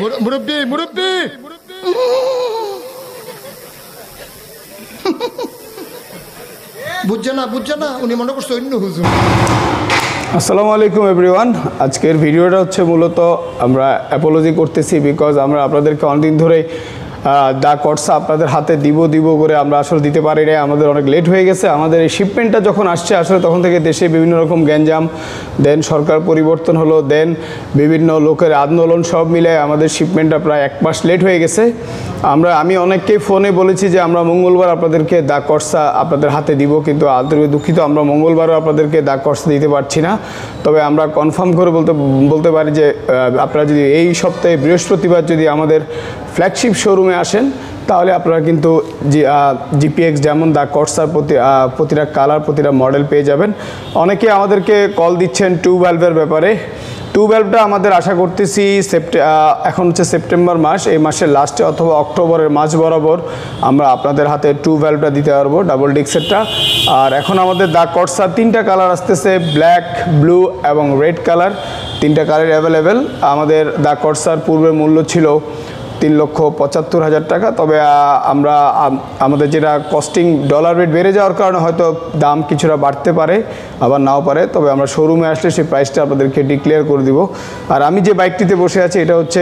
মুরব্বি মুরব্বি বুঝছে না উনি মনে করছে অন্য হুজুর। আসসালামু আলাইকুম এভরিওয়ান। আজকের ভিডিওটা হচ্ছে মূলত আমরা অ্যাপোলজি করতেছি বিকজ আমরা আপনাদেরকে অনেকদিন ধরে দা কর্সা আপনাদের হাতে দিব করে আমরা আসলে দিতে পারি না, আমাদের অনেক লেট হয়ে গেছে। আমাদের এই শিপমেন্টটা যখন আসছে আসলে তখন থেকে দেশে বিভিন্ন রকম গ্যাঞ্জাম, দেন সরকার পরিবর্তন হলো, দেন বিভিন্ন লোকের আন্দোলন, সব মিলে আমাদের শিপমেন্টটা প্রায় 1 মাস লেট হয়ে গেছে। আমি অনেককেই ফোনে বলেছি যে আমরা মঙ্গলবার আপনাদেরকে দা কর্সা আপনাদের হাতে দিব, কিন্তু আন্তরিক দুঃখিত আমরা মঙ্গলবারও আপনাদেরকে দা কর্সা দিতে পারছি না। তবে আমরা কনফার্ম করে বলতে পারি যে আপনারা যদি এই সপ্তাহে বৃহস্পতিবার যদি আমাদের ফ্ল্যাগশিপ শোরুমে আসেন তাহলে আপনারা কিন্তু জিপিএক্স যেমন দা কর্সার প্রতিটা কালার, প্রতিটা মডেল পেয়ে যাবেন। অনেকে আমাদেরকে কল দিচ্ছেন টু ভ্যালভের ব্যাপারে। টু ভ্যালভটা আমাদের আশা করতেছি এখন হচ্ছে সেপ্টেম্বর মাস, এই মাসের লাস্টে অথবা অক্টোবরের মাঝ বরাবর আমরা আপনাদের হাতে টু ভ্যালভটা দিতে পারবো, ডাবল ডিক্সেরটা। আর এখন আমাদের দা কর্সার 3টা কালার আসতেছে, ব্ল্যাক, ব্লু এবং রেড কালার, 3টা কালার অ্যাভেলেবেল। আমাদের দা কর্সার পূর্বের মূল্য ছিল 3,75,000 টাকা। তবে আমরা আমাদের যেটা কস্টিং ডলার রেট বেড়ে যাওয়ার কারণে হয়তো দাম কিছুটা বাড়তে পারে আবার নাও পারে, তবে আমরা শোরুমে আসলে সেই প্রাইসটা আপনাদেরকে ডিক্লেয়ার করে দিব। আর আমি যে বাইকটিতে বসে আছি এটা হচ্ছে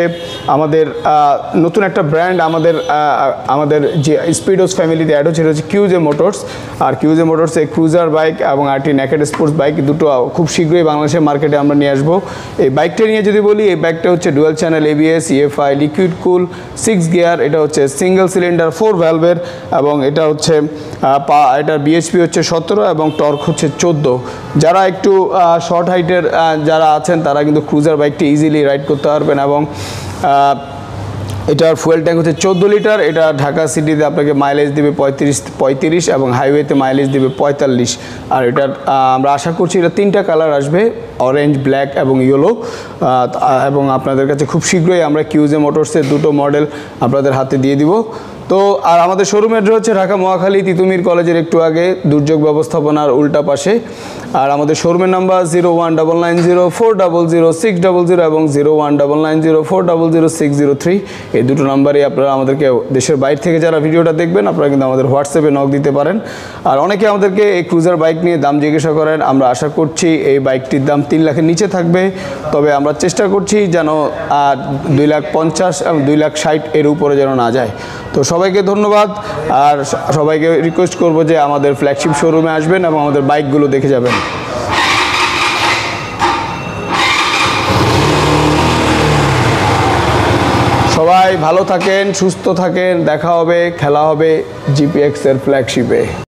আমাদের নতুন একটা ব্র্যান্ড, আমাদের যে স্পিডোস ফ্যামিলিতে অ্যাড হচ্ছে, এটা হচ্ছে কিউজে মোটরস। আর কিউজে মোটরস এই ক্রুজার বাইক এবং আরটি নেকেড স্পোর্টস বাইক দুটো খুব শীঘ্রই বাংলাদেশের মার্কেটে আমরা নিয়ে আসবো। এই বাইকটা নিয়ে যদি বলি, এই বাইকটা হচ্ছে dual channel ABS, EFI, liquid কুল, 6 গিয়ার। এটা হচ্ছে সিঙ্গেল সিলিন্ডার 4 ভ্যালভের এবং এটা হচ্ছে এটার BHP হচ্ছে 17 এবং টর্ক হচ্ছে 14। যারা একটু শর্ট হাইটের যারা আছেন তারা কিন্তু ক্রুজার বাইকটি ইজিলি রাইড করতে পারবেন। এবং এটার ফুয়েল ট্যাঙ্ক হচ্ছে 14 লিটার। এটা ঢাকা সিটিতে আপনাকে মাইলেজ দেবে 35 এবং হাইওয়েতে মাইলেজ দেবে 45। আর এটার আমরা আশা করছি এটা 3টা কালার আসবে, অরেঞ্জ, ব্ল্যাক এবং ইয়েলো। এবং আপনাদের কাছে খুব শীঘ্রই আমরা কিউজে মোটরসের 2টো মডেল আপনাদের হাতে দিয়ে দিব। তো আর আমাদের শোরুম অ্যাড্রেস হচ্ছে ঢাকা মহাখালী তিতুমির কলেজের একটু আগে, দুর্যোগ ব্যবস্থাপনার উল্টা পাশে। আর আমাদের শোরুমের নাম্বার 019904000600 এবং 019904000603। এই দুটো নাম্বারে আপনারা আমাদেরকে দেশের বাইরে থেকে যারা ভিডিওটা দেখবেন আপনারা কিন্তু আমাদের হোয়াটসঅ্যাপে নক দিতে পারেন। আর অনেকে আমাদেরকে এই ক্রুজার বাইক নিয়ে দাম জিজ্ঞাসা করেন। আমরা আশা করছি এই বাইকটির দাম 3 লাখের নিচে থাকবে, তবে আমরা চেষ্টা করছি যেন 2,50,000 এবং 2,60,000 এর উপরে যেন না যায়। তো সবাইকে ধন্যবাদ, আর সবাইকে রিকোয়েস্ট করব যে আমাদের ফ্ল্যাগশিপ শোরুমে আসবেন এবং আমাদের বাইকগুলো দেখে যাবেন। সবাই ভালো থাকেন, সুস্থ থাকেন, দেখা হবে, খেলা হবে জিপিএক্স এর ফ্ল্যাগশিপে।